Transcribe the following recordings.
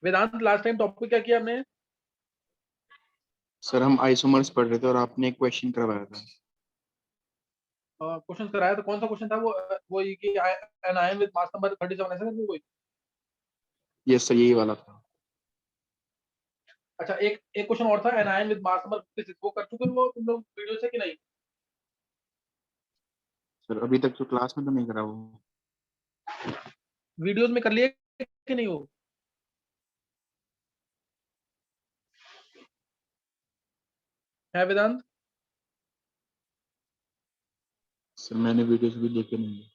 वेदांत last time topic क्या किया हमने? सर हम आइसोमर्स पढ़ रहे थे और आपने एक क्वेश्चन करवाया था। क्वेश्चन कराया तो कौन सा क्वेश्चन था वो ये कि an ion with mass number 37 ऐसा करके कोई? यस सर, यही वाला था। अच्छा, एक एक क्वेश्चन और था, an ion with mass number 56, वो कर चुके हो वो तुम लोग वीडियो से कि नहीं? सर अभी तक तो क्लास में तो नहीं करा वो। वीडियोस में कर लिए कि नहीं वो? है वेदांत? सर मैंने वीडियोस भी देखे नहीं है।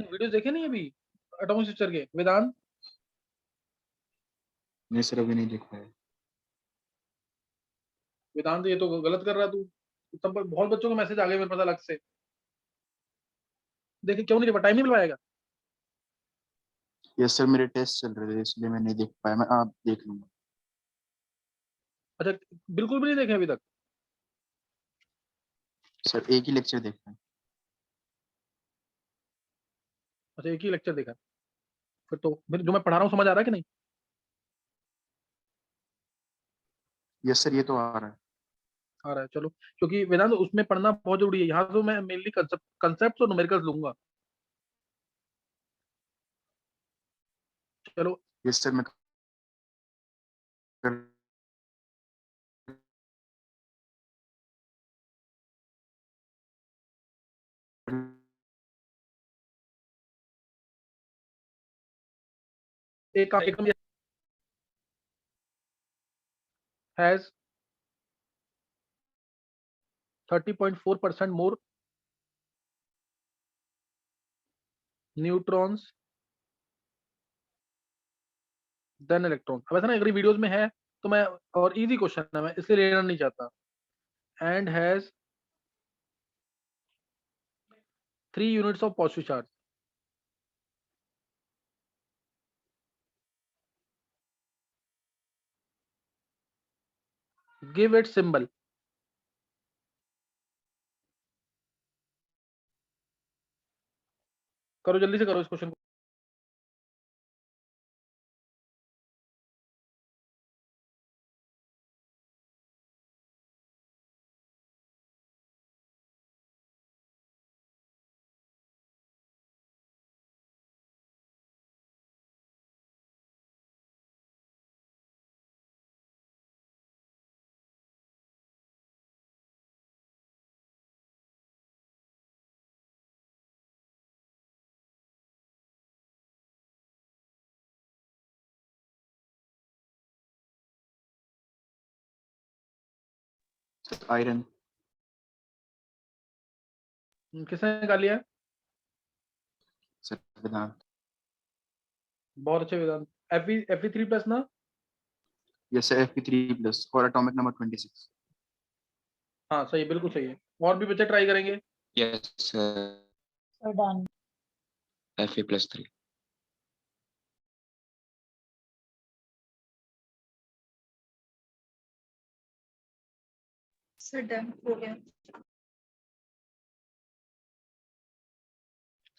वीडियोस देखे नहीं अभी एटॉमिक स्ट्रक्चर के वेदांत? नहीं सर, अभी नहीं देख पाया। वेदांत ये तो गलत कर रहा है तू। सब बहुत बच्चों के मैसेज आ गए मेरे पास अलग से। देखिए क्यों नहीं टाइम नहीं मिल पाएगा? यस सर, मेरे टेस्ट चल रहे थे इसलिए मैं नहीं देख पाया। मैं आप देख लूंगा। अच्छा, बिल्कुल भी नहीं देखे अभी तक? सर एक ही लेक्चर देखा है। अच्छा, एक ही लेक्चर देखा? फिर तो जो मैं पढ़ा रहा हूँ समझ आ रहा है कि नहीं? यस सर, ये तो आ रहा है। आ रहा है, चलो। क्योंकि वेदांत उसमें पढ़ना बहुत जरूरी है। यहाँ तो मैं मेनली कंसेप्ट और न्यूमेरिकल्स लूंगा। चलो। यस सर, मैं कर एक has 30.4% more neutrons than electron. अब ऐसा ना, अगर वीडियोस में है तो मैं, और इजी क्वेश्चन है मैं इसलिए लेना नहीं चाहता। And has 3 units of positive charge. Give it symbol. करो जल्दी से करो इस क्वेश्चन को। आयरन। किसने निकाल लिया है? सर वेदांत। बहुत अच्छे वेदांत। Fe3 प्लस ना? यस सर, Fe3+ और एटॉमिक नंबर 26। हाँ सही, बिल्कुल सही है। और भी बच्चे ट्राई करेंगे। Yes sir, done. Fe+3। Sir done हो गया।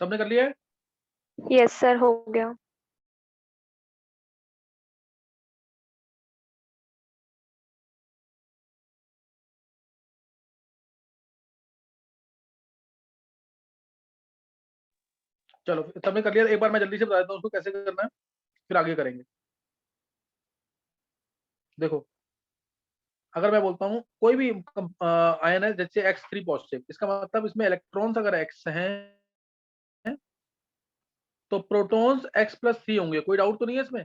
सबने कर लिया है? यस सर, हो गया। चलो, सबने कर लिया। एक बार मैं जल्दी से बता देता हूँ उसको कैसे करना है, फिर आगे करेंगे। देखो, अगर मैं बोलता हूँ कोई भी आयन है जैसे X3 पॉजिटिव, इसका मतलब इसमें इलेक्ट्रॉन्स अगर X हैं तो प्रोटॉन्स X+3 होंगे। कोई डाउट तो नहीं है इसमें?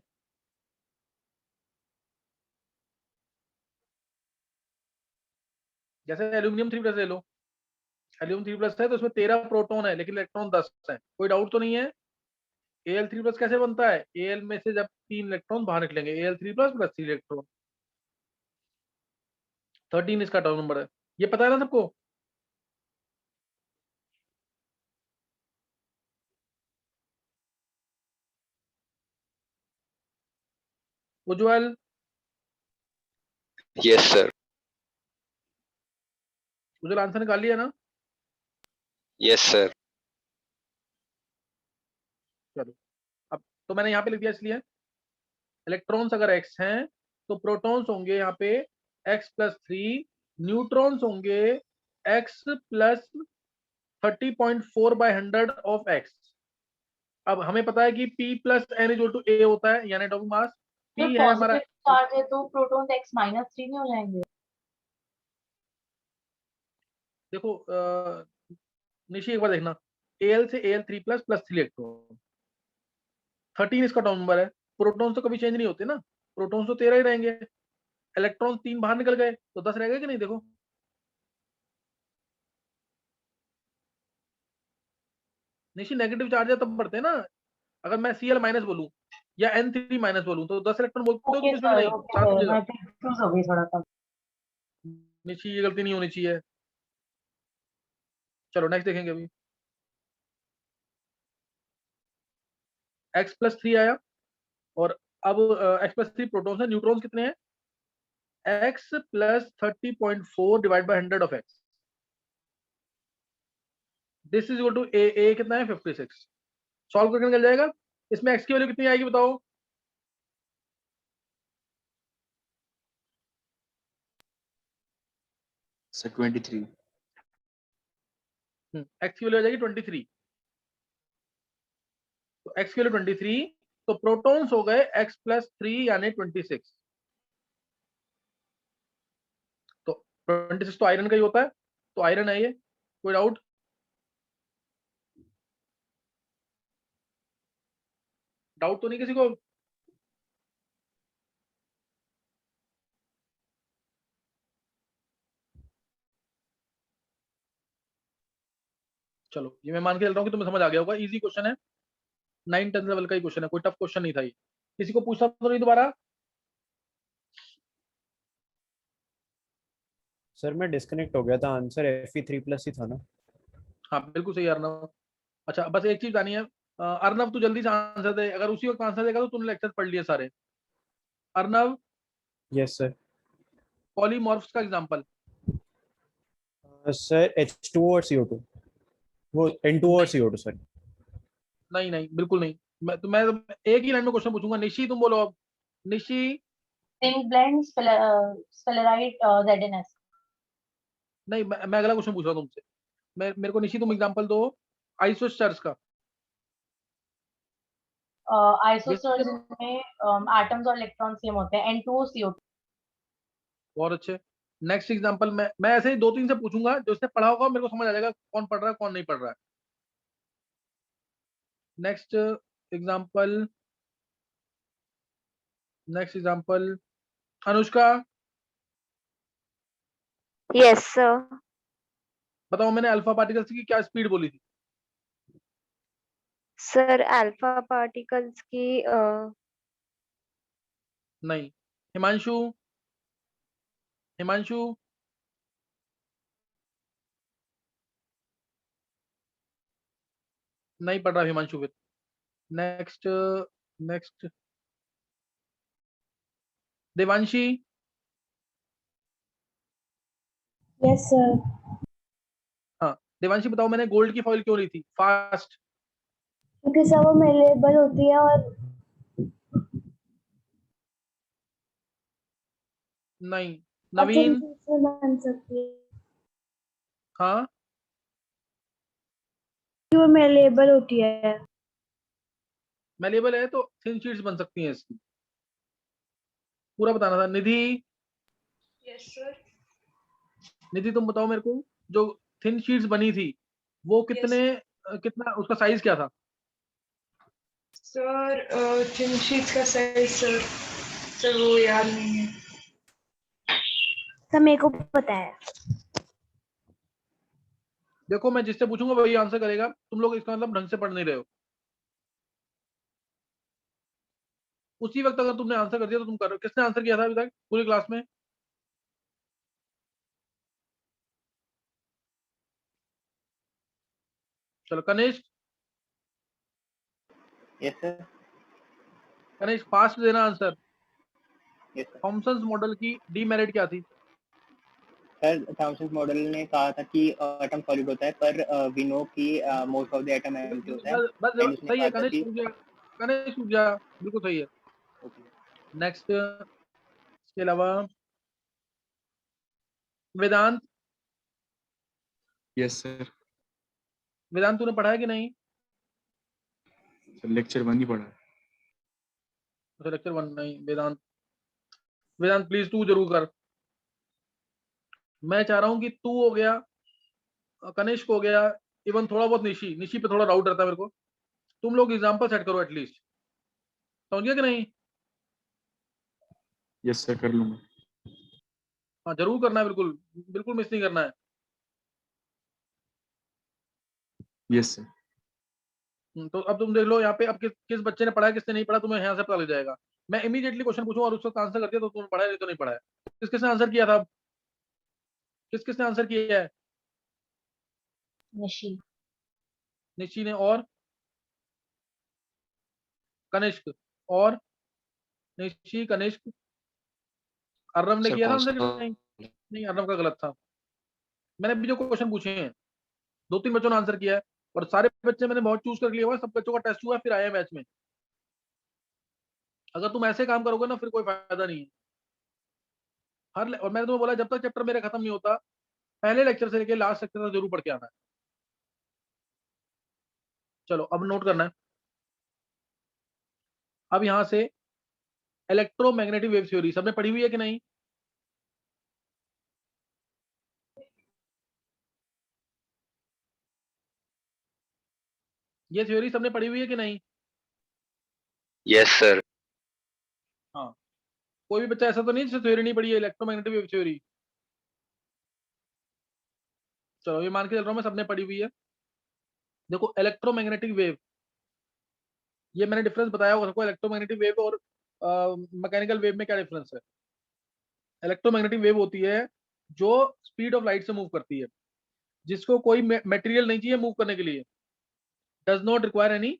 जैसे एल्यूमिनियम 3+ ले लो। एल्यूमिनियम 3+ है तो इसमें 13 प्रोटॉन है लेकिन इलेक्ट्रॉन 10 है। कोई डाउट तो नहीं है? Al3+ कैसे बनता है? Al में से जब 3 इलेक्ट्रॉन बाहर निकलेंगे, Al3+ + 3 इलेक्ट्रॉन, 13 इसका टर्म नंबर है। ये पता है ना सबको? उज्जवल? Yes sir. मुझे आंसर निकाल लिया ना? Yes sir. चलो अब तो मैंने यहाँ पे लिख दिया, इसलिए इलेक्ट्रॉन्स अगर x हैं तो प्रोटॉन्स होंगे यहाँ पे x+3, न्यूट्रॉन्स होंगे x+30.4/100 ऑफ x। अब हमें पता है कि P+N=A होता है, यानी एटॉमिक मास P तो है हमारा। पॉजिटिव चार्ज है तो प्रोटॉन x-3 में हो जाएंगे। देखो निशी एक बार देखना, Al से Al3+ +3 इलेक्ट्रॉन, 13 इसका अटॉमिक नंबर है। प्रोटॉन्स तो कभी चेंज नहीं होते ना, प्रोटॉन्स तो 13 ही रहेंगे। इलेक्ट्रॉन 3 बाहर निकल गए तो 10 रह गए कि नहीं? देखो निशी नेगेटिव चार्ज है तब बढ़ते हैं ना। अगर मैं Cl- बोलूं या N3- बोलूं तो 10 इलेक्ट्रॉन बोलते हो तुम इसमें कि नहीं? ओके चार्ज सर, मिलेगा। मैं कंफ्यूज हो गई थोड़ा सा। निशी ये गलती नहीं होनी चाहिए। चलो नेक्स्ट देखेंगे अभी। x+3 आया, और अब x+3 प्रोटॉन्स है, न्यूट्रॉन्स कितने हैं? x+30.4 / 100 of x। This is equal to a कितना है? 56। सॉल्व करके निकल जाएगा। इसमें x की वैल्यू कितनी आएगी बताओ? सर 23। x की वैल्यू आ जाएगी 23। तो x की वैल्यू 23, तो प्रोटॉन्स हो गए x+3 यानी 26। तो 26 तो आयरन का ही होता है, तो आयरन है ये। कोई डाउट? डाउट तो नहीं किसी को? चलो ये मैं मान के चल रहा हूँ कि तुम्हें समझ आ गया होगा। इजी क्वेश्चन है, 9-10 लेवल का ही क्वेश्चन है, कोई टफ क्वेश्चन नहीं था ये। किसी को पूछना तो नहीं दोबारा? सर मैं डिस्कनेक्ट हो गया था, आंसर Fe3+ ही था ना? हाँ बिल्कुल सही अर्नव। अच्छा बस एक चीज जानी है, अर्नव तू जल्दी से आंसर दे, अगर उसी वक्त आंसर देगा तो तूने लेक्चर पढ़ लिए सारे। Arnav, yes sir. पॉलीमॉर्फ्स का एग्जांपल। सर H2O और CO2, वो N2O और CO2 सर। नहीं नहीं बिल्कुल नहीं। मैं एक ही लाइन में क्वेश्चन पूछूंगा। निशी तुम बोलो अब। Nishi. Zinc blende sphalerite ZnS। नहीं मैं अगला क्वेश्चन पूछ रहा हूँ तुमसे। मेरे को निशी तुम एग्जांपल दो आइसोस्टर्स का। आइसोस्टर्स में एटम्स और इलेक्ट्रॉन सेम होते हैं, N2O CO2। बहुत अच्छे। नेक्स्ट एग्जांपल मैं ऐसे ही 2-3 से पूछूंगा, जो उसने पढ़ा होगा मेरे को समझ आ जाएगा कौन पढ़ रहा है कौन नहीं पढ़ रहा है। Next example, next example Anushka. Yes sir. बताओ मैंने अल्फा पार्टिकल्स की क्या स्पीड बोली थी? सर अल्फा पार्टिकल्स की नहीं। हिमांशु, हिमांशु। नहीं पढ़ रहा हिमांशु फिर। Next, next Devanshi. Yes sir. हाँ देवांशी बताओ मैंने गोल्ड की फॉइल क्यों ली थी? फास्ट। क्योंकि सब वो मेलेबल होती है और नहीं। नवीन। में बन सकती है। हाँ वो मेलेबल होती है। मेलेबल है तो थिन शीट्स बन सकती हैं इसकी। पूरा बताना था। निधि। Yes sir. निधि तुम बताओ मेरे को, जो थिन शीट्स बनी थी वो कितने कितना उसका साइज क्या था? सर थिन शीट का साइज सर वो याद नहीं है। सब मेरे को पता है। देखो मैं जिससे पूछूंगा वही आंसर करेगा। तुम लोग इसका मतलब ढंग से पढ़ नहीं रहे हो। उसी वक्त अगर तुमने आंसर कर दिया तो तुम कर रहे हो। किसने आंसर किया था अभी तक पूरी क्लास में? चलो Kanishk. Yes sir. Kanishk fast देना answer. Yes sir. Thomson's model की डीमेरिट क्या थी? सर थॉमसन मॉडल ने कहा था कि एटम सॉलिड होता है, पर वी नो कि most of the atom empty होता है। बस And उसने सही है, कहा था कि कनेक्ट टूट गया, बिल्कुल सही है। नेक्स्ट, इसके अलावा वेदांत, यस सर। वेदांत तूने पढ़ा है कि नहीं? लेक्चर 1 ही पढ़ा है। अच्छा लेक्चर 1 नहीं। वेदांत, वेदांत प्लीज तू जरूर कर। मैं चाह रहा हूं कि तू हो गया, कनिष्क हो गया, इवन थोड़ा बहुत निशी, निशी पे थोड़ा डाउट रहता है मेरे को। तुम लोग एग्जाम्पल सेट करो एटलीस्ट, समझ गया कि नहीं? यस सर, कर लूंगा। हाँ जरूर करना है, बिल्कुल बिल्कुल मिस नहीं करना है। Yes sir. तो अब तुम देख लो यहाँ पे, अब किस बच्चे ने पढ़ा है, किसने नहीं पढ़ा, तुम्हें यहाँ से पता लग जाएगा। मैं इमीडिएटली क्वेश्चन पूछूंगा और उस वक्त आंसर कर दिया तो तुमने पढ़ा है, नहीं तो नहीं पढ़ा है। किसने आंसर किया था? किसने आंसर किया है? निशी। निशी ने, और कनिष्क, और निशी, कनिष्क, अर्नव ने सर किया था कौन आंसर कि सा? नहीं? नहीं, अर्नव का गलत था। मैंने अभी जो क्वेश्चन पूछे हैं 2-3 बच्चों ने आंसर किया है, और सारे बच्चे मैंने बहुत चूज कर लिया हुआ है, सब बच्चों का टेस्ट हुआ है, फिर आया मैच में। अगर तुम ऐसे काम करोगे ना फिर कोई फायदा नहीं है। और मैंने तुम्हें बोला जब तक चैप्टर मेरे खत्म नहीं होता, पहले लेक्चर से लेके लास्ट लेक्चर तक जरूर पढ़ के आना है। चलो अब नोट करना है। अब यहां से इलेक्ट्रोमैग्नेटिक वेव थ्योरी सबने पढ़ी हुई है कि नहीं? ये थ्योरी सबने पढ़ी हुई है कि नहीं? Yes sir. हाँ, कोई भी बच्चा ऐसा तो नहीं जिसने थ्योरी नहीं पढ़ी है, इलेक्ट्रोमैग्नेटिक वेव थ्योरी? चलो ये मान के चल रहा हूं मैं सबने पढ़ी हुई है। देखो इलेक्ट्रोमैग्नेटिक वेव, ये मैंने डिफरेंस बताया होगा सबको, इलेक्ट्रोमैग्नेटिक वेव और मैकेनिकल वेव में क्या डिफरेंस है। इलेक्ट्रोमैग्नेटिक वेव होती है जो स्पीड ऑफ लाइट से मूव करती है, जिसको कोई मटेरियल नहीं चाहिए मूव करने के लिए, does not require any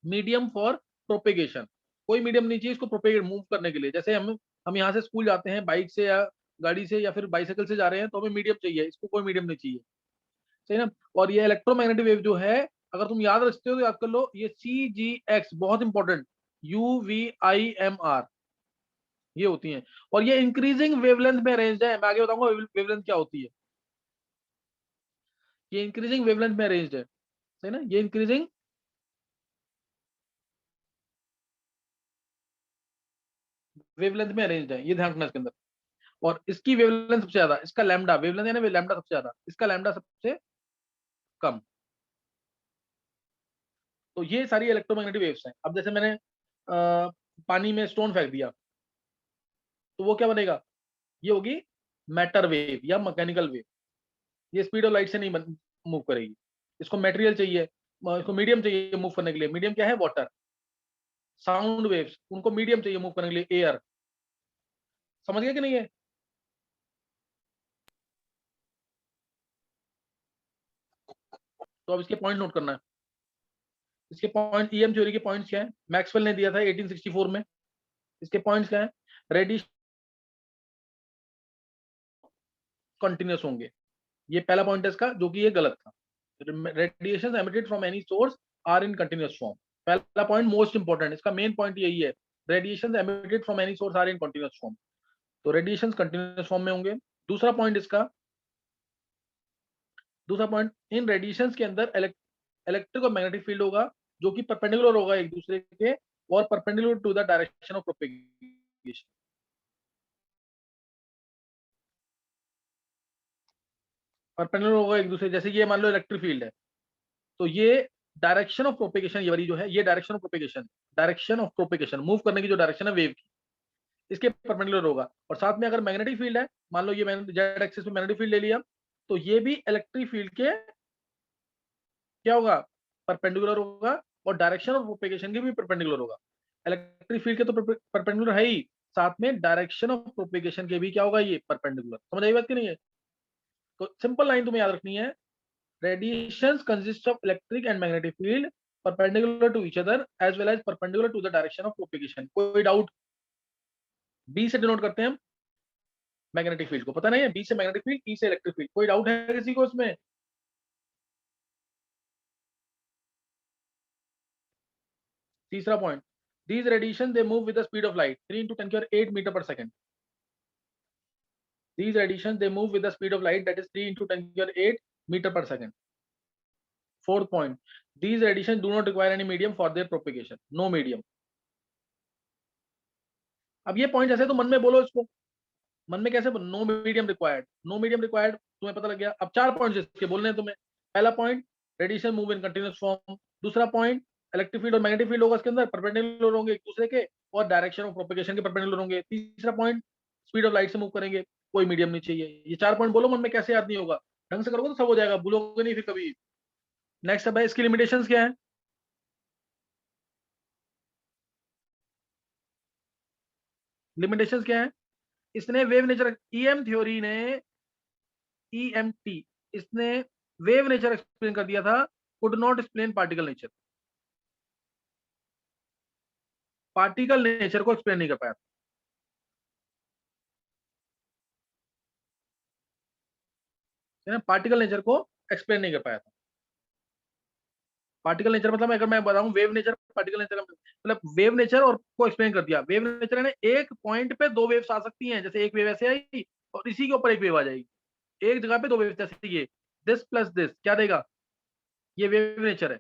medium for propagation. कोई मीडियम नहीं चाहिए इसको प्रोपेगेट मूव करने के लिए। जैसे हम यहाँ से स्कूल जाते हैं बाइक से या गाड़ी से या फिर बाइसाइकिल से जा रहे हैं तो हमें मीडियम चाहिए, इसको कोई मीडियम नहीं चाहिए, सही ना। और ये इलेक्ट्रोमैग्नेटिक वेव जो है, अगर तुम याद रखते हो तो याद कर लो, ये CGX बहुत इंपॉर्टेंट, UVIMR ये होती हैं, और ये इंक्रीजिंग वेवलेंथ में अरेंज्ड है। मैं आगे बताऊंगा वेवलेंथ क्या होती है। ये इंक्रीजिंग वेवलेंथ में अरेंज्ड है, सही ना, ये इंक्रीजिंग वेवलेंथ में अरेंज्ड है, ये ध्यान रखना इसके अंदर। और इसकी वेवलेंथ सबसे ज्यादा, इसका लैम्डा वेवलेंथ है ना, लैम्डा सबसे ज्यादा, इसका लैम्डा सबसे कम। तो ये सारी इलेक्ट्रोमैग्नेटिक वेव्स हैं। अब जैसे मैंने पानी में स्टोन फेंक दिया तो वो क्या बनेगा, ये होगी मैटर वेव या मैकेनिकल वेव। ये स्पीड ऑफ लाइट से नहीं मूव करेगी, इसको मटेरियल चाहिए, इसको मीडियम चाहिए मूव करने के लिए। मीडियम क्या है? वाटर। साउंड वेव्स, उनको मीडियम चाहिए मूव करने के लिए, एयर। समझ गए कि नहीं है? तो अब इसके पॉइंट नोट करना है। इसके पॉइंट, EM थ्योरी के पॉइंट्स क्या है, मैक्सवेल ने दिया था 1864 में। इसके पॉइंट्स क्या है? रेडिएशन कंटिन्यूअस होंगे, ये पहला पॉइंट है इसका, जो कि ये गलत था। Radiation emitted from any source are in continuous form. पहला पॉइंट मोस्ट इंपॉर्टेंट, इसका मेन पॉइंट यही है, radiation emitted from any source are in continuous form. तो रेडिएशन कंटिन्यूअस फॉर्म में होंगे। दूसरा पॉइंट इसका, दूसरा पॉइंट, इन रेडिएशंस के अंदर इलेक्ट्रिक और मैग्नेटिक फील्ड होगा जो कि परपेंडिकुलर होगा एक दूसरे के, और perpendicular to the direction of propagation. Perpendicular होगा एक दूसरे, जैसे ये मान लो इलेक्ट्रिक फील्ड है, तो ये डायरेक्शन ऑफ प्रोपेगेशन, ये वाली जो है ये direction of propagation, direction of propagation move करने की जो डायरेक्शन है वेव की, इसके परपेंडिकुलर होगा। और साथ में अगर मैग्नेटिक फील्ड है, मान लो ये मैंने जेड एक्सिस में मैग्नेटिक फील्ड ले लिया, तो ये भी इलेक्ट्रिक फील्ड के क्या होगा? परपेंडिकुलर होगा, और डायरेक्शन ऑफ प्रोपेगेशन के भी परपेंडिकुलर होगा। इलेक्ट्रिक फील्ड के तो परपेंडिकुलर है ही, साथ में डायरेक्शन ऑफ प्रोपेगेशन के भी क्या होगा? ये परपेंडिकुलर। समझ आई बात कि नहीं है? तो सिंपल लाइन तुम्हें याद रखनी है, radiations consist of electric and magnetic field perpendicular to each other as well as perpendicular to the direction of propagation। कोई डाउट? बी से डिनोट करते हैं हम मैग्नेटिक फील्ड को, पता नहीं है, बी से मैग्नेटिक फील्ड, ई से इलेक्ट्रिक फील्ड। कोई डाउट है किसी को इसमें? तीसरा point, these radiation they move with the speed of light 3 into 10 to the 8 meter per second. These radiation they move with the speed of light, that is 3 into 10 to the 8 meter per second. Fourth point, these radiation do not require any medium for their propagation, no medium. अब ये point ऐसे तो मन में बोलो इसको, मन में कैसे, no medium required, no medium required तुम्हें पता लग गया। अब 4 पॉइंट्स इसके बोलने हैं तुम्हें। पहला point, radiation move in continuous form. दूसरा पॉइंट, इलेक्ट्रिक फील्ड और मैग्नेटिक फील्ड होगा इसके अंदर, परपेंडिकुलर होंगे एक दूसरे के और डायरेक्शन ऑफ प्रोपेगेशन के परपेंडिकुलर होंगे। तीसरा पॉइंट, स्पीड ऑफ लाइट से मूव करेंगे, कोई मीडियम नहीं चाहिए। ये 4 पॉइंट बोलो, मन में कैसे याद नहीं होगा, ढंग से करोगे तो सब हो जाएगा, भूलोगे नहीं फिर कभी। नेक्स्ट अब है इसकी लिमिटेशंस क्या है। लिमिटेशंस क्या है, इसने वेव नेचर, ईएम थ्योरी ने, ईएमटी, इसने वेव नेचर एक्सप्लेन कर दिया था, could not explain particle nature. Particle nature को एक्सप्लेन नहीं कर पाया, पार्टिकल नेचर को एक्सप्लेन नहीं कर पाया था। पार्टिकल नेचर मतलब अगर मैं बताऊं वेव नेचर, पार्टिकल नेचर मतलब वेव नेचर और को एक्सप्लेन कर दिया। वेव नेचर है ना, एक पॉइंट पे 2 वेव्स आ सकती हैं, जैसे एक वेव ऐसे आई और इसी के ऊपर एक वेव आ जाएगी, एक जगह पे 2 वेव्स, जैसे ये दिस प्लस दिस क्या देगा, ये वेव नेचर है।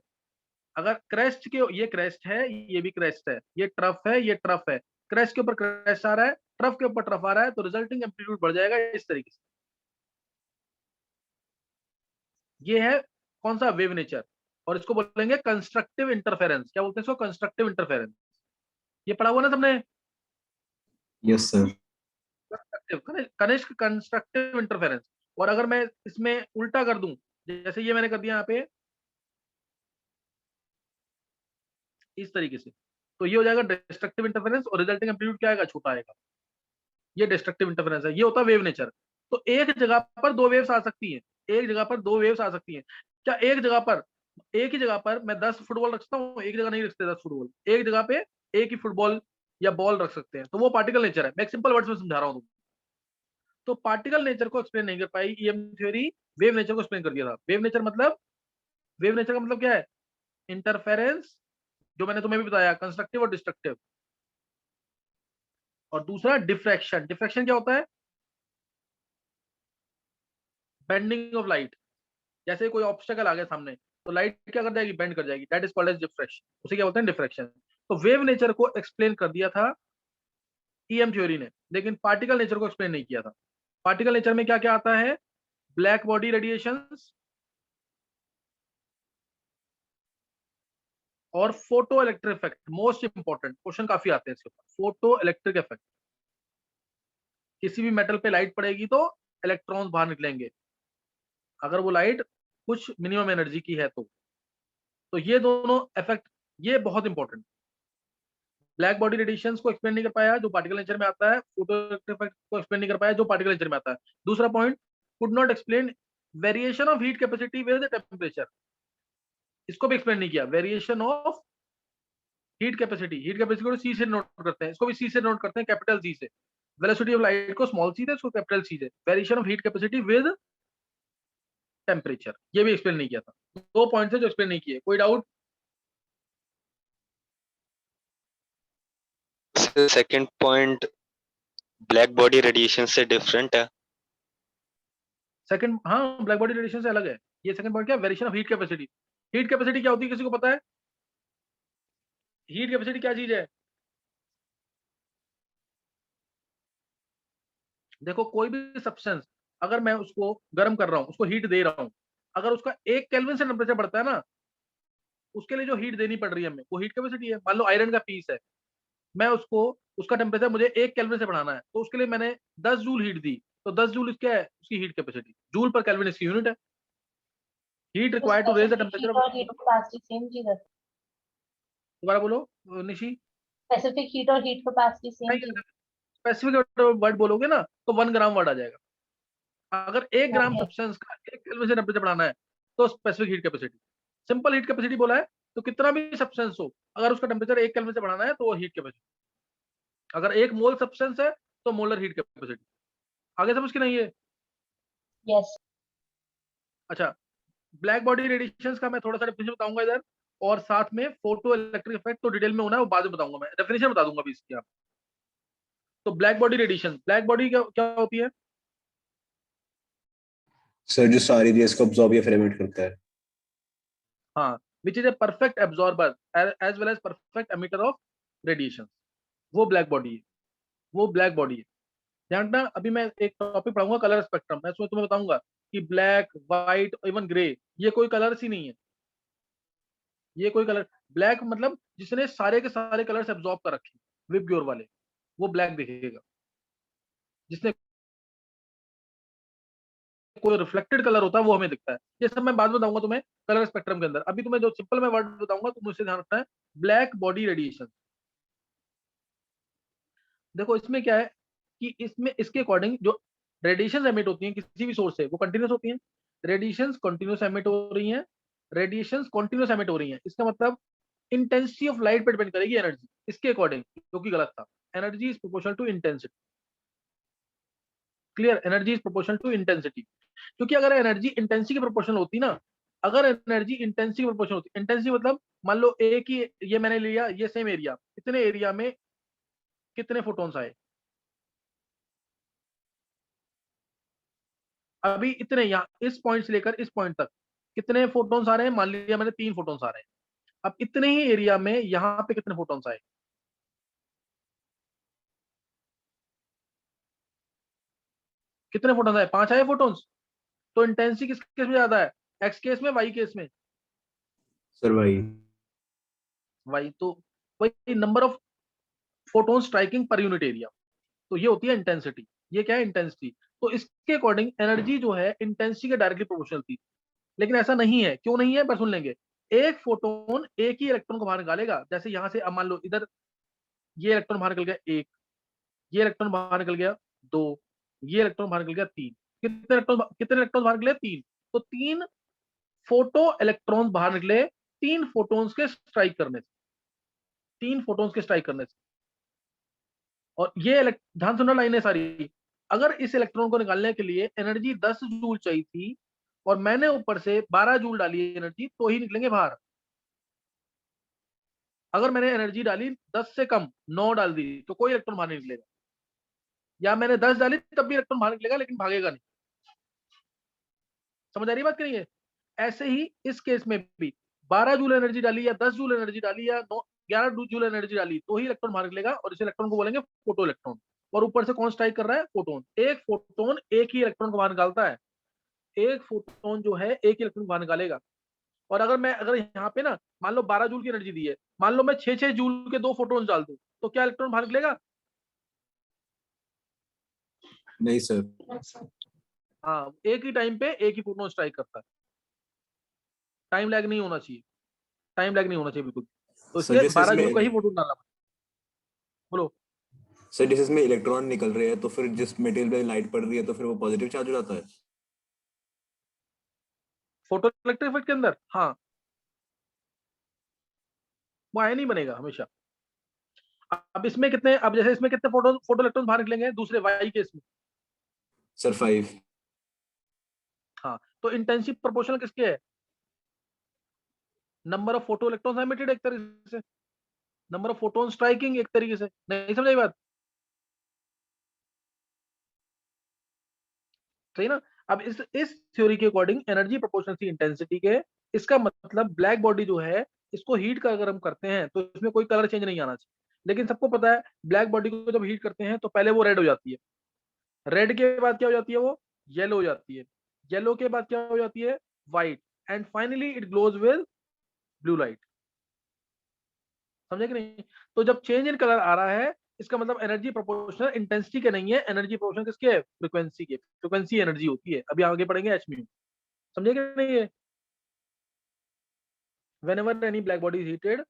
अगर क्रेस्ट के, ये क्रेस्ट है, ये भी क्रेस्ट है, ये ट्रफ है, ये ट्रफ है, क्रेस्ट के ऊपर क्रेस्ट आ रहा है, ट्रफ के ऊपर ट्रफ आ रहा है, तो रिजल्टिंग एम्पलीट्यूड बढ़ जाएगा इस तरीके से। ये है कौन सा, वेव नेचर। और इसको बोलेंगे कंस्ट्रक्टिव इंटरफेरेंस। क्या बोलते हैं इसको, कंस्ट्रक्टिव इंटरफेरेंस। ये पढ़ा हुआ ना सबने? Yes sir. Constructive interference. और अगर मैं इसमें उल्टा कर दूं, जैसे ये मैंने कर दिया यहाँ पे इस तरीके से, तो ये हो जाएगा डिस्ट्रक्टिव इंटरफेरेंस और रिजल्टिंग एम्पलीट्यूड क्या आएगा, छोटा आएगा। ये डिस्ट्रक्टिव इंटरफेरेंस है, ये होता है वेव नेचर। तो एक जगह पर 2 वेव्स आ सकती हैं, एक जगह पर 2 वेव्स आ सकती हैं। क्या एक जगह पर, एक ही जगह पर मैं 10 फुटबॉल रख सकता हूँ, एक जगह नहीं रख सकते 10 फुटबॉल, एक जगह पे एक ही फुटबॉल या बॉल रख सकते हैं, तो वो पार्टिकल नेचर है। मैं एक सिंपल वर्ड्स में समझा रहा हूँ। तो पार्टिकल नेचर को एक्सप्लेन नहीं कर पाई ईएम थ्योरी, वेव नेचर को एक्सप्लेन कर दिया था। वेव नेचर मतलब, वेव नेचर का मतलब क्या है, इंटरफेरेंस, जो मैंने तुम्हें भी बताया, कंस्ट्रक्टिव और डिस्ट्रक्टिव। और दूसरा डिफ्रैक्शन। डिफ्रैक्शन क्या होता है, बेंडिंग ऑफ लाइट। जैसे कोई ऑब्स्टेकल आ गया सामने, तो लाइट क्या कर जाएगी, बेंड कर जाएगी, that is called as diffraction. उसे क्या बोलते हैं, डिफ्रैक्शन। तो वेव नेचर को एक्सप्लेन कर दिया था ईएम थ्योरी ने, लेकिन पार्टिकल नेचर को एक्सप्लेन नहीं किया था। पार्टिकल नेचर में क्या क्या आता है, ब्लैक बॉडी रेडिएशंस और photo electric effect. Most important question काफी आते हैं इसके ऊपर, फोटो इलेक्ट्रिक इफेक्ट। किसी भी मेटल पे लाइट पड़ेगी तो इलेक्ट्रॉन्स बाहर निकलेंगे, अगर वो लाइट कुछ मिनिमम एनर्जी की है तो ये दोनों इफेक्ट, ये बहुत इंपॉर्टेंट। ब्लैक बॉडी रेडिएशंस को एक्सप्लेन नहीं कर पाया जो पार्टिकल नेचर में आता है, फोटो इलेक्ट्रिक इफेक्ट को एक्सप्लेन नहीं कर पाया जो पार्टिकल नेचर में आता है। दूसरा point, could not explain variation of heat capacity with temperature. इसको भी एक्सप्लेन नहीं किया, variation of heat capacity. Heat capacity को सी से नोट करते हैं, इसको भी सी से नोट करते हैं, कैपिटल सी से। वेलोसिटी ऑफ लाइट को स्मॉल सी से, इसको कैपिटल सी से। Variation of heat capacity with temperature, ये भी एक्सप्लेन नहीं किया था। 2 पॉइंट है जो एक्सप्लेन नहीं किए। कोई doubt? Second point black body radiation से डिफरेंट है। सेकंड, हाँ, ब्लैक बॉडी रेडिएशन से अलग है। ये सेकंड पॉइंट क्या, variation of heat capacity. Heat capacity क्या होती है, किसी को पता है? हीट कैपेसिटी क्या चीज है? देखो, कोई भी सब्सटेंस अगर मैं उसको गर्म कर रहा हूं, उसको हीट दे रहा हूं, अगर उसका 1 केल्विन से टेम्परेचर बढ़ता है ना, उसके लिए जो हीट देनी पड़ रही है हमें, वो हीट कैपेसिटी है। मान लो आयरन का पीस है, मैं उसको, उसका टेम्परेचर मुझे 1 केल्विन से बढ़ाना है, तो उसके लिए मैंने 10 जूल हीट दी, तो 10 जूल क्या है, उसकी हीट कैपेसिटी। जूल पर केल्विन इसकी यूनिट है। Heat required to raise the temperature of, heat capacity same चीज है। दोबारा बोलो निशी। स्पेसिफिक हीट और हीट कैपेसिटी सेम चीज। स्पेसिफिक वर्ड बोलोगे ना तो 1 ग्राम वर्ड आ जाएगा। अगर 1 ग्राम सब्सटेंस का 1 केल्विन से टेम्परेचर बढ़ाना है तो specific heat capacity. Simple heat capacity बोला है तो कितना भी सब्सटेंस हो, अगर उसका टेम्परेचर 1 केल्विन से बढ़ाना है तो वो हीट कैपेसिटी। अगर 1 मोल सब्सटेंस है तो मोलर हीट कैपेसिटी। आगे समझ के नहीं है? यस अच्छा, ब्लैक बॉडी रेडिएशंस का मैं थोड़ा सा डेफिनेशन बताऊंगा इधर, और साथ में फोटो इलेक्ट्रिक इफेक्ट तो डिटेल में होना है, वो बाद में बताऊंगा, मैं डेफिनेशन बता दूंगा अभी इसकी आप। तो black body radiation, black body क्या होती है? सर जो सारी रेस को अब्सॉर्ब या फ्रेगमेंट करता है। हाँ, which is a perfect absorber as well as perfect emitter of radiation, वो ब्लैक बॉडी है, वो ब्लैक बॉडी है। ध्यान रखना, अभी मैं एक टॉपिक पढ़ाऊंगा कलर स्पेक्ट्रम, मैं उसमें तुम्हें बताऊंगा कि ब्लैक, व्हाइट, इवन ग्रे, ये कोई कलर्स ही नहीं है। ये कोई कलर, ब्लैक मतलब जिसने सारे के सारे कलर्स एब्जॉर्ब कर रखे विप ग्योर वाले, वो ब्लैक दिखेगा। जिसने कोई रिफ्लेक्टेड कलर होता है वो हमें दिखता है। ये सब मैं बाद में बताऊंगा तुम्हें कलर स्पेक्ट्रम के अंदर। अभी तुम्हें जो सिंपल मैं वर्ड बताऊंगा तुम उससे ध्यान रखना है, ब्लैक बॉडी रेडिएशन। देखो इसमें क्या है कि इसमें इसके अकॉर्डिंग जो रेडिएशन एमिट होती हैं किसी भी सोर्स से, वो कंटिन्यूस होती हैं। रेडिएशंस कंटिन्यूस एमिट हो रही हैं, रेडिएशंस कंटिन्यूस एमिट हो रही हैं, इसका मतलब इंटेंसिटी ऑफ लाइट पर डिपेंड करेगी एनर्जी इसके अकॉर्डिंग, जो कि गलत था। Energy is proportional to intensity. Clear? Energy is proportional to intensity, क्योंकि अगर एनर्जी इंटेंसिटी के प्रोपोर्शनल होती ना, अगर एनर्जी इंटेंसिटी के प्रोपोर्शनल होती, इंटेंसिटी मतलब मान लो एक ही, ये मैंने लिया, ये सेम एरिया, इतने एरिया में कितने फोटॉन्स आए, अभी इतने यहाँ इस पॉइंट से लेकर इस पॉइंट तक कितने फोटॉन्स आ रहे हैं, मान लिया मैंने 3 फोटॉन्स आ रहे हैं। अब इतने ही एरिया में यहाँ पे कितने फोटॉन्स आए, कितने फोटॉन्स आए? 5 आए फोटॉन्स। तो इंटेंसिटी किस केस में ज्यादा है, एक्स केस में, वाई केस में? सर भाई वाई। तो वही number of photon striking per unit area, तो ये होती है इंटेंसिटी। ये क्या है? इंटेंसिटी। तो इसके अकॉर्डिंग एनर्जी जो है इंटेंसिटी के डायरेक्टली प्रोपोर्शनल थी, लेकिन ऐसा नहीं है। क्यों नहीं है? पर सुन लेंगे। एक फोटोन एक ही इलेक्ट्रॉन को बाहर निकालेगा। जैसे यहां से अब मान लो इधर ये इलेक्ट्रॉन बाहर निकल गया 1, ये इलेक्ट्रॉन बाहर निकल गया 2, ये इलेक्ट्रॉन बाहर निकल गया 3। कितने इलेक्ट्रॉन बाहर निकले? 3। तो 3 फोटो इलेक्ट्रॉन बाहर निकले 3 फोटोन्स के स्ट्राइक करने से, 3 फोटोन्स के स्ट्राइक करने से। और ये ध्यान सुनना लाइन है सारी। अगर इस इलेक्ट्रॉन को निकालने के लिए एनर्जी 10 जूल चाहिए थी और मैंने ऊपर से 12 जूल डाली एनर्जी, तो ही निकलेंगे बाहर। अगर मैंने एनर्जी डाली 10 से कम, 9 डाल दी, तो कोई इलेक्ट्रॉन बाहर नहीं निकलेगा। या मैंने 10 डाली तब भी इलेक्ट्रॉन बाहर निकलेगा, लेकिन भागेगा नहीं। समझ आ रही बात कि नहीं है? ऐसे ही इस केस में भी 12 जूल एनर्जी डाली या 10 जूल एनर्जी डाली या 11 जूल एनर्जी डाली, तो ही इलेक्ट्रॉन बाहर निकलेगा, और इस इलेक्ट्रॉन को बोलेंगे फोटो इलेक्ट्रॉन। और ऊपर से कौन स्ट्राइक कर रहा है? फोटोन। एक फोटोन एक ही इलेक्ट्रॉन को बाहर निकालता है, एक फोटोन जो है एक ही इलेक्ट्रॉन को बाहर निकालेगा। और अगर यहाँ पे ना मान लो 12 जूल की एनर्जी दी है, मान लो मैं 6 जूल के 2 फोटोन डाल दूं, तो क्या इलेक्ट्रॉन बाहर निकलेगा? नहीं सर। हाँ, एक ही टाइम पे एक ही फोटोन स्ट्राइक करता है। टाइम लैग नहीं होना चाहिए, टाइम लैग नहीं होना चाहिए बिल्कुल। तो इसलिए 12 जूल का ही फोटोन डालना। बोलो। सर जैसे इसमें इलेक्ट्रॉन निकल रहे हैं तो फिर जिस मटेरियल पे लाइट पड़ रही है तो फिर वो पॉजिटिव चार्ज हो जाता है फोटो इलेक्ट्रिक इफेक्ट के अंदर। हाँ, वो आयन ही बनेगा हमेशा। अब इसमें कितने, अब जैसे इसमें कितने फोटो इलेक्ट्रॉन बाहर निकलेंगे दूसरे वाई केस में? सर 5। हाँ, तो इंटेंसिव प्रोपोर्शनल किसके है? Number of photo electrons emitted एक तरीके से, नंबर ऑफ फोटोन स्ट्राइकिंग एक तरीके से। नहीं समझाई बात? सही ना? अब इस थ्योरी के अकॉर्डिंग एनर्जी प्रोपोर्शनल थी इंटेंसिटी के। इसका मतलब ब्लैक बॉडी जो है, इसको हीट का अगर हम करते हैं तो इसमें कोई कलर चेंज नहीं आना चाहिए। लेकिन सबको पता है ब्लैक बॉडी को जब हीट करते हैं तो पहले वो रेड हो जाती है, रेड के बाद क्या हो जाती है? वो येलो हो जाती है, येलो के बाद क्या हो जाती है? White, and finally it glows with blue light. समझे कि नहीं? तो जब चेंज इन कलर आ रहा है, इसका मतलब एनर्जी प्रोपोर्शनल इंटेंसिटी के नहीं है, एनर्जी प्रोपोर्शनल किसके है? फ्रीक्वेंसी के। फ्रीक्वेंसी एनर्जी होती है। अभी आगे पढ़ेंगे एच म्यू। समझे कि नहीं है? whenever any black body is heated,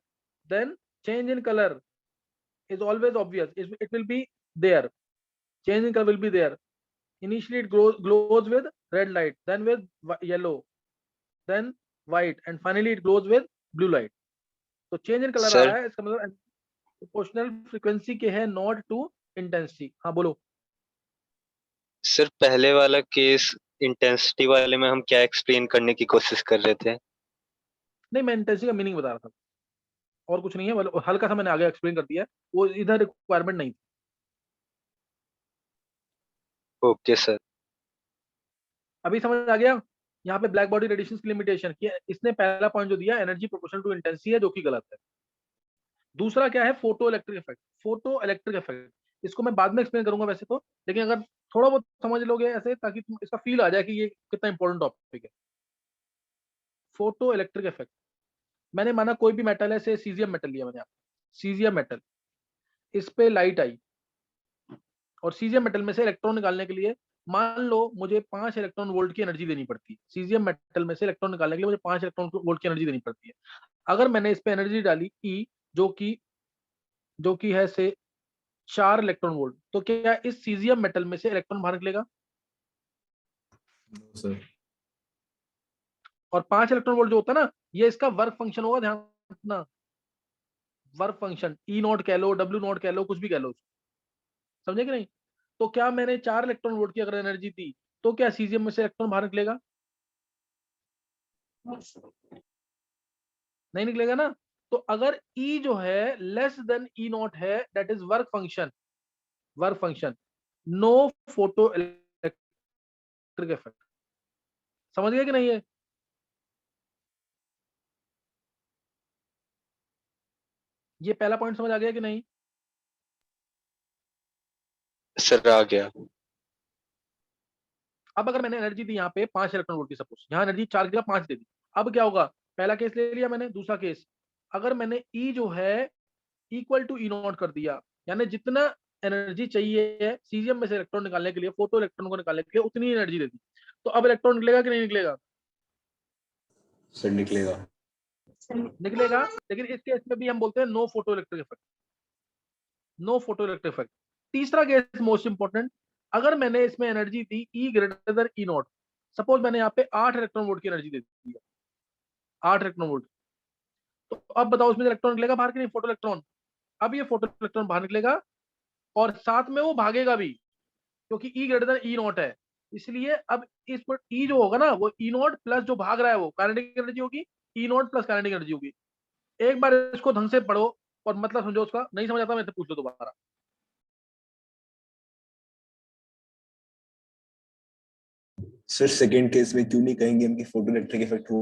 then change in color is always obvious. It will be there. Change in color will be there. Initially it glows with red light, then with yellow, then white, and finally it glows with blue light. तो change in colour आ रहा है, इसका मतलब proportional frequency के है, not to intensity. हाँ बोलो। Sir पहले वाला केस इंटेंसिटी वाले में हम क्या एक्सप्लेन करने की कोशिश कर रहे थे? नहीं, मैं इंटेंसिटी का मीनिंग बता रहा था, और कुछ नहीं है, मतलब हल्का सा मैंने आगे एक्सप्लेन कर दिया है, वो इधर रिक्वायरमेंट नहीं थी। Okay sir. अभी समझ आ गया? यहाँ पे ब्लैक बॉडी रेडिएशन की लिमिटेशन की इसने पहला पॉइंट जो दिया, एनर्जी प्रोपोर्शनल टू इंटेंसिटी है, जो कि गलत है। दूसरा क्या है? Photo electric effect. Photo electric effect इसको मैं बाद में एक्सप्लेन करूंगा वैसे तो, लेकिन अगर थोड़ा बहुत समझ लोगे ऐसे, ताकि तुम इसका फील आ जाए कि ये कितना इंपॉर्टेंट टॉपिक है। फोटो इलेक्ट्रिक इफेक्ट, मैंने माना कोई भी मेटल है, से सीजियम मेटल लिया मैंने, सीजियम मेटल, इस पे लाइट आई, और सीजियम मेटल में से इलेक्ट्रॉन निकालने के लिए मान लो मुझे 5 इलेक्ट्रॉन वोल्ट की एनर्जी देनी पड़ती है। सीजियम मेटल में से इलेक्ट्रॉन निकालने के लिए मुझे 5 इलेक्ट्रॉन वोल्ट की एनर्जी देनी पड़ती है। अगर मैंने इस पे एनर्जी डाली ई, जो कि है से 4 इलेक्ट्रॉन वोल्ट, तो क्या इस सीजियम मेटल में से इलेक्ट्रॉन बाहर निकलेगा? No sir. और 5 इलेक्ट्रॉन वोल्ट जो होता है ना, ये इसका वर्क फंक्शन होगा, ध्यान रखना, वर्क फंक्शन, ई नॉट कह लो, डब्ल्यू नॉट कह लो, कुछ भी कह लो, समझे कि नहीं? तो क्या मैंने 4 इलेक्ट्रॉन वोल्ट की अगर एनर्जी दी, तो क्या सीजियम में से इलेक्ट्रॉन बाहर निकलेगा? नहीं निकलेगा ना। तो अगर ई जो है लेस देन ई नॉट है, that is work function, work function, no photo electric effect. समझ गए कि नहीं? है ये पहला पॉइंट समझ आ गया कि नहीं? सर आ गया। अब अगर मैंने एनर्जी दी यहाँ पे 5 इलेक्ट्रॉन वोल्ट की, सपोज यहाँ एनर्जी 4 की जगह 5 दे दी, अब क्या होगा? पहला केस ले लिया मैंने, दूसरा केस, अगर मैंने ई जो है इक्वल टू ई नॉट कर दिया, यानी जितना एनर्जी चाहिए सीजियम में से इलेक्ट्रॉन निकालने के लिए, फोटो इलेक्ट्रॉन को निकालने के लिए, उतनी एनर्जी दे दी, तो अब इलेक्ट्रॉन निकलेगा कि नहीं निकलेगा? सर निकलेगा। निकलेगा। लेकिन इस केस में भी हम बोलते हैं no photo electric effect, no photo electric effect. तीसरा केस मोस्ट इंपॉर्टेंट, अगर मैंने इसमें एनर्जी दी E greater than E naught, suppose मैंने यहाँ पे 8 इलेक्ट्रॉन वोल्ट की एनर्जी दे दी, 8 इलेक्ट्रॉन वोल्ट, तो अब बताओ उसमें इलेक्ट्रॉन निकलेगा बाहर कि नहीं? Photo electron. अब ये फोटो इलेक्ट्रॉन बाहर निकलेगा, और साथ में वो भागेगा भी, क्योंकि ई ग्रेटर देन ई नॉट है। इसलिए अब इस पर ई जो होगा ना, वो ई नॉट प्लस जो भाग रहा है वो काइनेटिक एनर्जी होगी, ई नॉट प्लस काइनेटिक एनर्जी होगी। एक बार इसको ढंग से पढ़ो और मतलब समझो उसका, नहीं समझ आता मेरे से पूछ लो दोबारा। सर सेकंड केस में क्यों नहीं कहेंगे हम कि फोटो इलेक्ट्रिक इफेक्ट हो?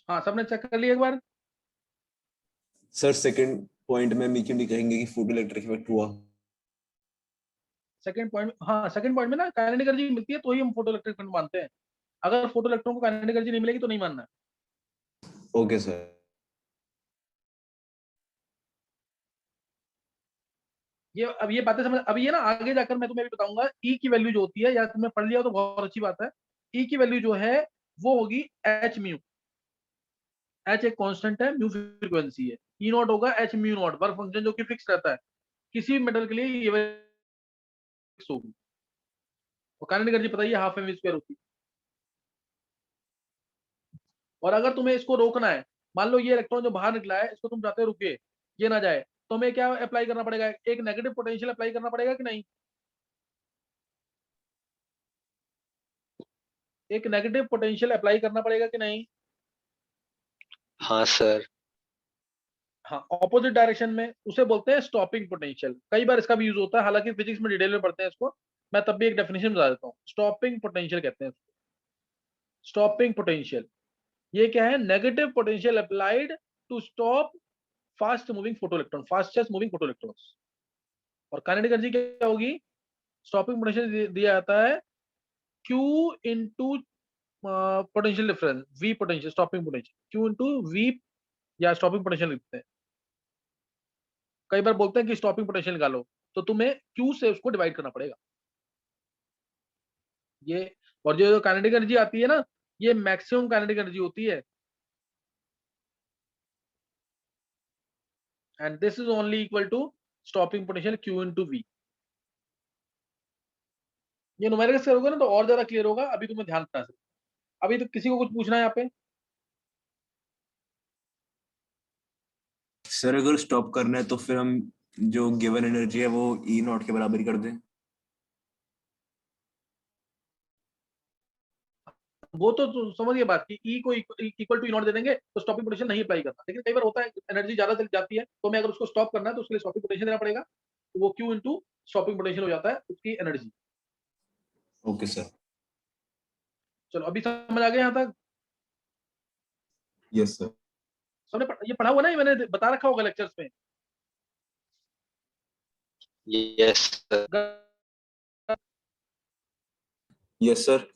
हाँ, सबने चेक कर लिया एक बार? सर सेकंड पॉइंट में हम क्यों नहीं कहेंगे कि फोटो इलेक्ट्रिक इफेक्ट हुआ? सेकंड पॉइंट, हाँ सेकंड पॉइंट में ना काइनेटिक एनर्जी मिलती है तो ही हम फोटो इलेक्ट्रिक करंट मानते हैं। अगर फोटो इलेक्ट्रॉन को काइनेटिक एनर्जी नहीं मिलेगी तो नहीं मानना है। Okay sir. ये बातें समझ, अब ये ना आगे जाकर मैं तुम्हें भी बताऊंगा ई की वैल्यू जो होती है, या तुमने पढ़ लिया हो तो बहुत अच्छी बात है। ई की वैल्यू जो है वो होगी एच म्यू। एच एक कांस्टेंट है, म्यू फ्रीक्वेंसी है, ई नॉट होगा H mu naught, work function जो कि फिक्स रहता है किसी भी मेटल के लिए, ये फिक्स होगी। और काइनेटिक एनर्जी पता ही है, हाफ एम वी स्क्वायर होती है। और अगर तुम्हें इसको रोकना है, मान लो ये इलेक्ट्रॉन जो बाहर निकला है इसको तुम चाहते हो रुके, ये ना जाए, तो हमें क्या अप्लाई करना पड़ेगा? एक नेगेटिव पोटेंशियल अप्लाई करना पड़ेगा कि नहीं? एक नेगेटिव पोटेंशियल अप्लाई करना पड़ेगा कि नहीं? हाँ सर। हाँ, ऑपोजिट डायरेक्शन में, उसे बोलते हैं स्टॉपिंग पोटेंशियल। कई बार इसका भी यूज होता है, हालांकि फिजिक्स में डिटेल में पढ़ते हैं इसको, मैं तब भी एक डेफिनेशन बता देता हूँ। स्टॉपिंग पोटेंशियल कहते हैं इसको, स्टॉपिंग पोटेंशियल। ये क्या है? Negative potential applied to stop fast moving photo electron, fastest moving photo electrons. और काइनेटिक एनर्जी क्या होगी? स्टॉपिंग पोटेंशियल दिया जाता है Q into potential difference, V potential, stopping potential Q into V, या स्टॉपिंग पोटेंशियल लिखते हैं। कई बार बोलते हैं कि स्टॉपिंग पोटेंशियल निकालो, तो तुम्हें Q से उसको डिवाइड करना पड़ेगा ये। और जो काइनेटिक एनर्जी आती है ना, ये मैक्सिमम काइनेटिक एनर्जी होती है, and this is only equal to stopping potential Q into V। ये न्यूमेरिकल्स करोगे ना तो और ज्यादा क्लियर होगा, अभी तुम्हें ध्यान रखना है। अभी तो किसी को कुछ पूछना है यहाँ पे? सर अगर स्टॉप करना है तो फिर हम जो गिवन एनर्जी है वो ई नॉट के बराबर ही कर दें। वो तो समझिए बात की, ई को इक्वल टू ई नॉट दे देंगे तो स्टॉपिंग पोटेंशियल नहीं अप्लाई करना। लेकिन कई बार होता है एनर्जी ज्यादा चली जाती है, तो हमें अगर उसको स्टॉप करना है तो उसके लिए स्टॉपिंग पोटेंशियल देना पड़ेगा, तो वो Q इंटू स्टॉपिंग पोटेंशियल हो जाता है उसकी एनर्जी। Okay sir. चलो अभी समझ आ गया यहाँ तक? Yes sir. सबने ये पढ़ा हुआ ना, ये मैंने बता रखा होगा लेक्चर्स में। Yes sir. Yes sir.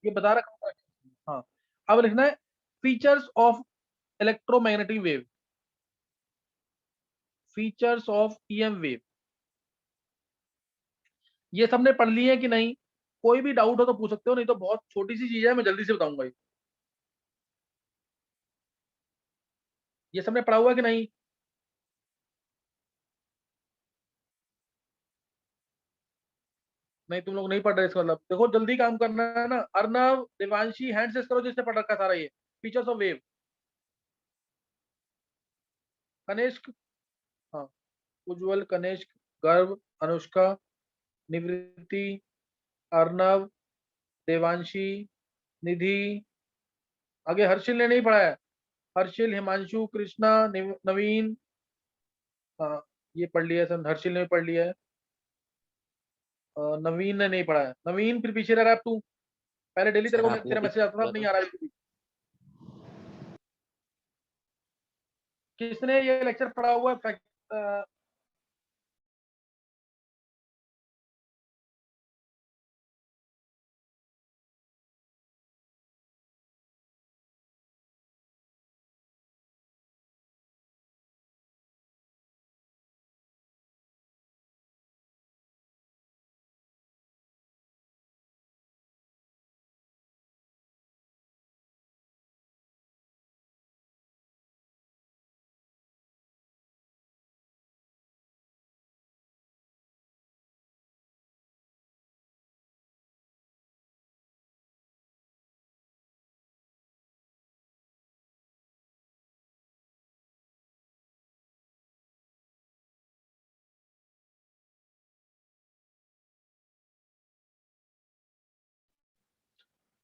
ये बता रखा होगा। हाँ, अब लिखना है features of electromagnetic wave, features of EM wave. ये सबने पढ़ लिए है कि नहीं? कोई भी डाउट हो तो पूछ सकते हो, नहीं तो बहुत छोटी सी चीज है, मैं जल्दी से बताऊंगा। ये सबने पढ़ा हुआ है कि नहीं? नहीं, तुम लोग नहीं पढ़ रहे, इसका मतलब देखो जल्दी काम करना है ना। अर्नव, देवांशी, हैंड से करो जिसने पढ़ रखा सारा ये फीचर्स ऑफ वेव। कनिष्क, हाँ, उज्जवल, कनिष्क, गर्व, अनुष्का, निवृत्ति, अर्नव, देवांशी, निधि। आगे हर्षिल ने नहीं पढ़ा है, हर्षिल, हिमांशु, कृष्णा, नवीन। हाँ, ये पढ़ लिया है, हर्षिल ने भी पढ़ लिया है। नवीन ने नहीं पढ़ा है। नवीन फिर पीछे रह रहा है तू, पहले डेली तेरे को तेरा मैसेज आता था, अब नहीं आ रहा है। किसने ये लेक्चर पढ़ा हुआ है?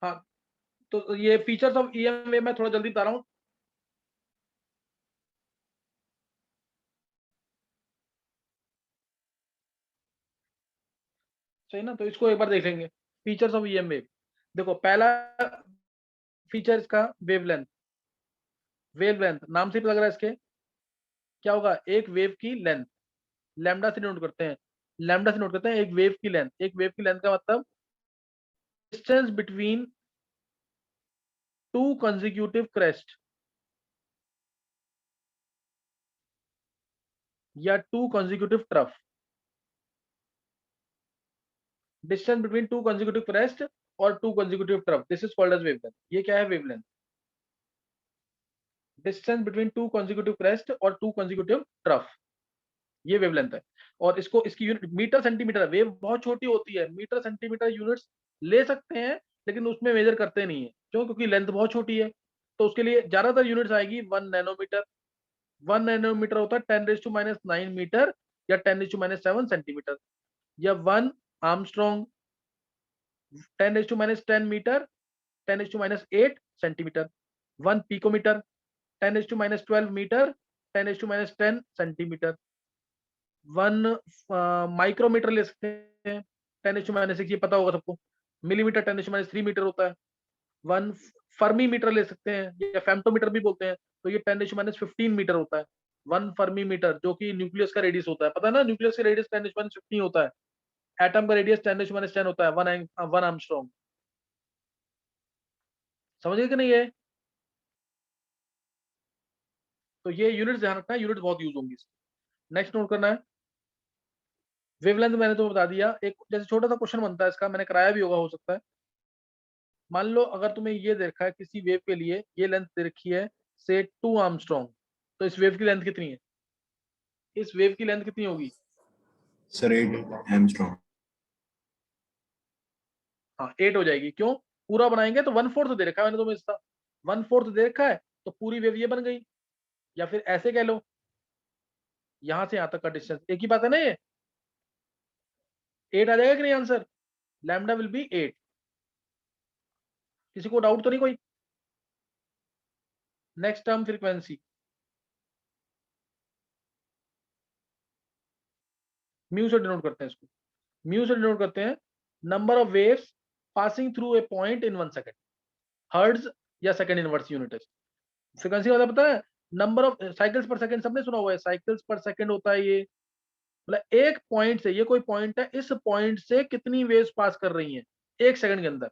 हाँ, तो ये फीचर्स ऑफ EM वेव मैं थोड़ा जल्दी बता रहा हूँ। सही ना, तो इसको एक बार देख लेंगे। फीचर्स ऑफ EM वेव, देखो पहला फीचर इसका वेवलेंथ। वेव लेंथ नाम से ही पता लग रहा है इसके क्या होगा, एक वेव की लेंथ लैम्डा से नोट करते हैं, लैम्डा से नोट करते हैं एक वेव की लेंथ। एक वेव की लेंथ का मतलब distance between two consecutive crest या two consecutive trough. Distance between two consecutive crest और two consecutive trough, this is called as wavelength. ये क्या है wavelength, distance between two consecutive crest और टू कंसेक्यूटिव ट्रफ, ये wavelength है। और इसको इसकी यूनिट मीटर सेंटीमीटर है। वेव बहुत छोटी होती है, मीटर सेंटीमीटर यूनिट्स ले सकते हैं लेकिन उसमें मेजर करते नहीं है, क्यों, क्योंकि लेंथ बहुत छोटी है। तो उसके लिए ज्यादातर यूनिट्स आएगी 1 नैनोमीटर। 1 नैनोमीटर होता है 10⁻⁹ मीटर या 10⁻⁷ सेंटीमीटर, या 1 Armstrong 10⁻10 metre 10⁻8 centimetre, 1 picometre 10⁻12 metre 10⁻10 centimetre, 1 micrometre ले सकते हैं 10⁻6, ये पता होगा सबको। मिलीमीटर 10⁻3 मीटर होता है। 1 फर्मी मीटर ले सकते हैं या फेम्टोमीटर भी बोलते हैं, तो ये 10⁻15 मीटर होता है। 1 फर्मी मीटर जो कि न्यूक्लियस का रेडियस होता है, पता है ना, न्यूक्लियस का रेडियस 10⁻15 होता है, एटम का रेडियस 10⁻10 होता है, 1 आर्मस्ट्रॉन्ग। समझे कि नहीं है? तो ये यूनिट ध्यान रखना है, यूनिट बहुत यूज होंगी। नेक्स्ट नोट करना है वेवलेंथ, मैंने तो बता दिया। एक जैसे छोटा सा क्वेश्चन बनता है इसका, मैंने कराया भी होगा, हो सकता है। मान लो अगर तुम्हें ये देखा है किसी वेव के लिए ये लेंथ दे रखी है से 2 आर्मस्ट्रॉन्ग, तो इस वेव की लेंथ कितनी है, इस वेव की लेंथ कितनी होगी? Sir 8 angstrom. हाँ 8 हो जाएगी। क्यों, पूरा बनाएंगे तो 1/4 दे रखा है मैंने तुम्हें इसका, 1/4 दे रखा है तो पूरी वेव ये बन गई। या फिर ऐसे कह लो, यहां से यहां तक का डिस्टेंस एक ही बात है ना, ये 8 आ जाएगा कि नहीं आंसर? Lambda will be 8। किसी को डाउट तो नहीं कोई? नेक्स्ट टर्म फ्रीक्वेंसी, म्यू से डिनोट करते हैं इसको। म्यू से डिनोट करते हैं number of waves passing through a point in 1 second, hertz या सेकंड इनवर्स यूनिट है। फ्रीक्वेंसी का मतलब पता है, नंबर ऑफ साइकिल्स पर सेकंड, सबने सुना हुआ है, साइकिल्स पर सेकंड होता है ये। मतलब एक पॉइंट से, ये कोई पॉइंट है, इस पॉइंट से कितनी वेव्स पास कर रही हैं 1 सेकंड के अंदर,